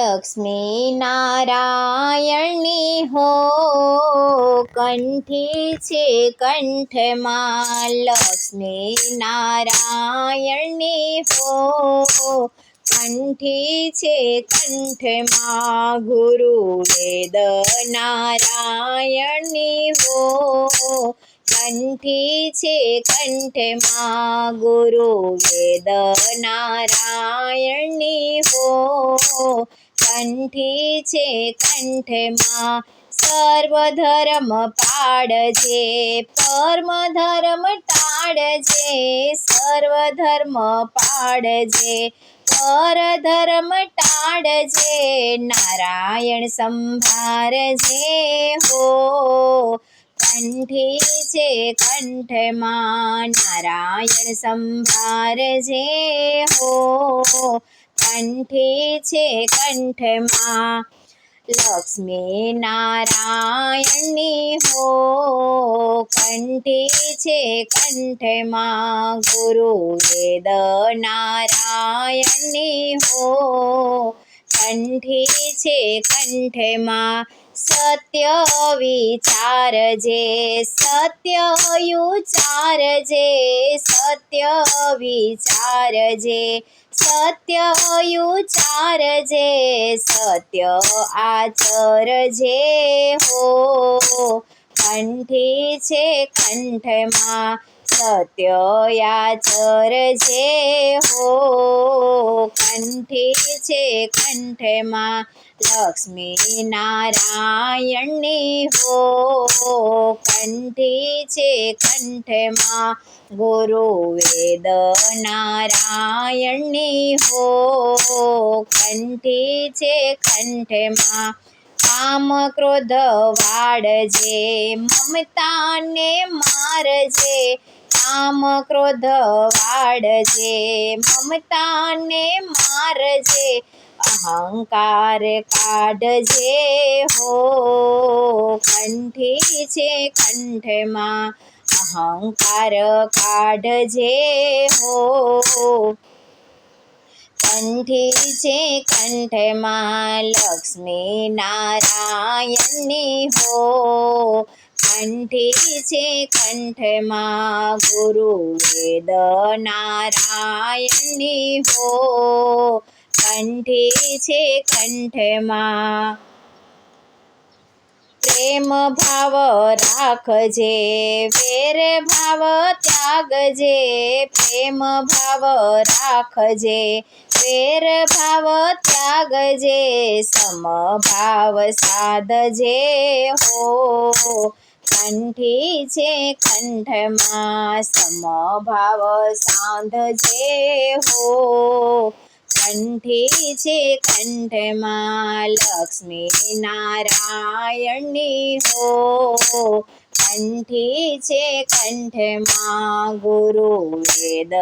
લક્ષ્મી નારાયણની હો કંઠી છે કંઠમાં લક્ષ્મી નારાયણની હો કંઠી છે કંઠમાં ગુરુ વેદ નારાયણની હો કંઠી છે કંઠમાં ગુરુ વેદ નારાયણની હો કંઠી છે કંઠમાં સર્વધર્મ પાળજે પરમ ધર્મ ટાળજે સર્વધર્મ પાળજે પરધર્મ ટાળજે નારાયણ સંભાળજે હો કંઠી છે કંઠમાં નારાયણ સંભાળજે હો કંઠી છે કંઠમાં લક્ષ્મી નારાયણની હો કંઠી છે કંઠમાં ગુરુ વેદ નારાયણની હો કંઠી છે કંઠમાં સત્ય વિચારજે સત્ય યુચારજે સત્ય વિચારજે સત્ય યુચારજે સત્ય આચરજે હો કંઠી છે કંઠમાં સત્ય આચરજે હો કંઠી છે કંઠમાં લક્ષ્મી નારાયણની હો કંઠી છે કંઠમાં ગુરુ વેદ નારાયણની હો કંઠી છે કંઠમાં કામ ક્રોધ વાળજે મમતાને મારજે કામ ક્રોધ વાળજે મમતાને મારજે અહંકાર કાઢજે હો કંઠી છે કંઠમાં અહંકાર કાઢજે હો કંઠી છે કંઠમાં લક્ષ્મી નારાયણની હો કંઠી છે કંઠમાં ગુરુ વેદ નારાયણની હો કંઠી છે કંઠમાં પ્રેમ ભાવ રાખજે વેર ભાવ ત્યાગજે પ્રેમ ભાવ રાખજે વેર ભાવ ત્યાગજે સમભાવ સાધજે હો કંઠી છે કંઠમાં સમભાવ સાધજે હો કંઠી છે કંઠમાં લક્ષ્મી નારાયણની હો કંઠી છે કંઠમાં ગુરુ વેદ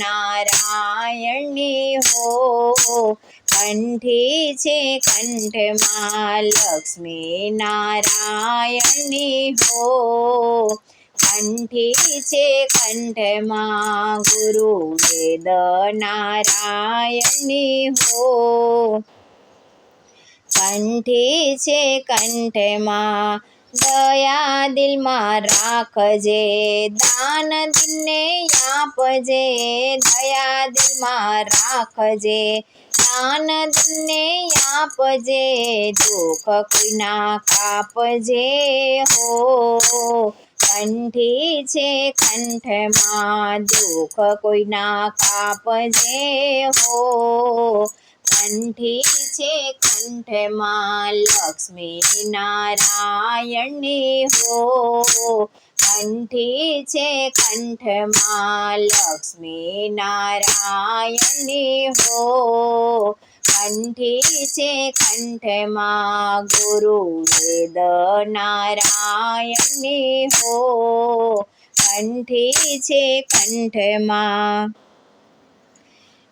નારાયણની હો કંઠી છે કંઠમાં લક્ષ્મી નારાયણની હો કંઠી છે કંઠમાં ગુરુ વેદ નારાયણની હો કંઠી છે કંઠમાં દયા દિલમાં રાખજે દાન દિલને આપજે દયા દિલમાં રાખજે દાન દિલને આપજે દુઃખ કોઈના કાપજે હો કંઠી છે કંઠમાં દુઃખ કોઈના કાપજે હો કંઠી છે કંઠમાં લક્ષ્મી નારાયણની હો કંઠી છે કંઠમાં લક્ષ્મી નારાયણની હો કંઠી છે કંઠમાં ગુરુ વેદ નારાયણની હો કંઠી છે કંઠમાં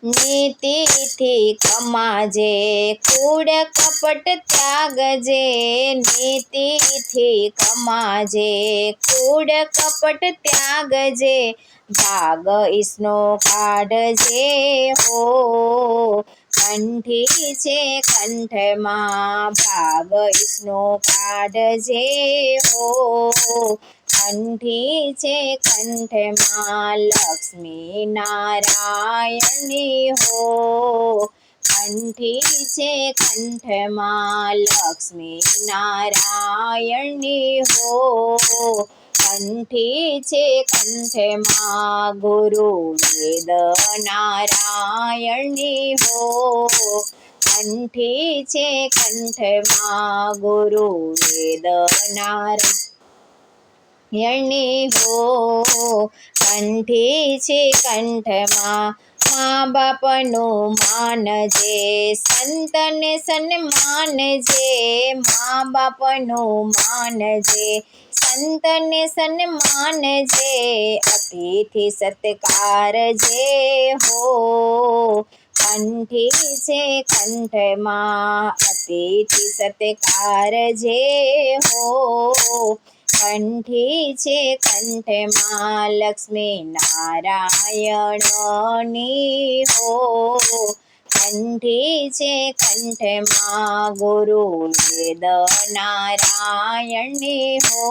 નીતિથી કમાજે કૂડ કપટ ત્યાગજે નીતિથી કમાજે કૂડ કપટ ત્યાગજે ભાગ ઈસનો કાઢજે હો કંઠી છે કંઠમાં ભાગ ઈસનો કાઢજે હો કંઠી છે કંઠમાં લક્ષ્મી નારાયણની હો કંઠી છે કંઠમાં લક્ષ્મી નારાયણની હો કંઠી છે કંઠમાં ગુરુ વેદ નારાયણની હો કંઠી છે કંઠમાં ગુરુ વેદ નારાયણની હો કંઠી છે કંઠમાં મા બાપનું માનજે સંતને સન્માનજે મા બાપનું માનજે સંતને સન્માનજે અતિથિ સત્કારજે હો કંઠી છે કંઠમાં અતિથિ સત્કારજે હો કંઠી છે કંઠમાં લક્ષ્મી નારાયણની હો કંઠી છે કંઠમાં ગુરુ વેદ નારાયણની હો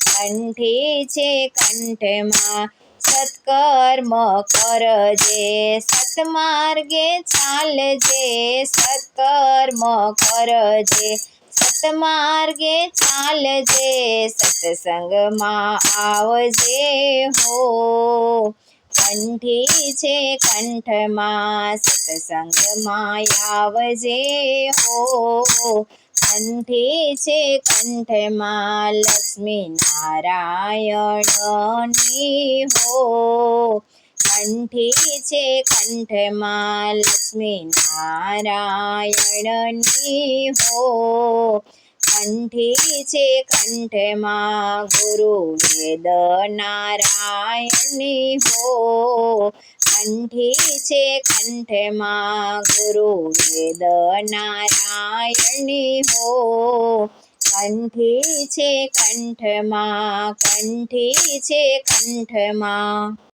કંઠી છે કંઠમાં સત્કર્મ કરજે સત્માર્ગે ચાલજે સત્કર્મ કરજે સત્માર્ગે ચાલજે સત્સંગમાં આવજે હો કંઠી છે કંઠમાં સત્સંગમાં આવજે હો કંઠી છે કંઠમાં લક્ષ્મી નારાયણની હો કંઠી છે કંઠમાં લક્ષ્મી નારાયણની હો કંઠી છે કંઠમાં ગુરુ વેદ નારાયણની હો કંઠી છે કંઠમાં ગુરુ વેદ નારાયણની હો કંઠી છે કંઠમાં કંઠી છે કંઠમાં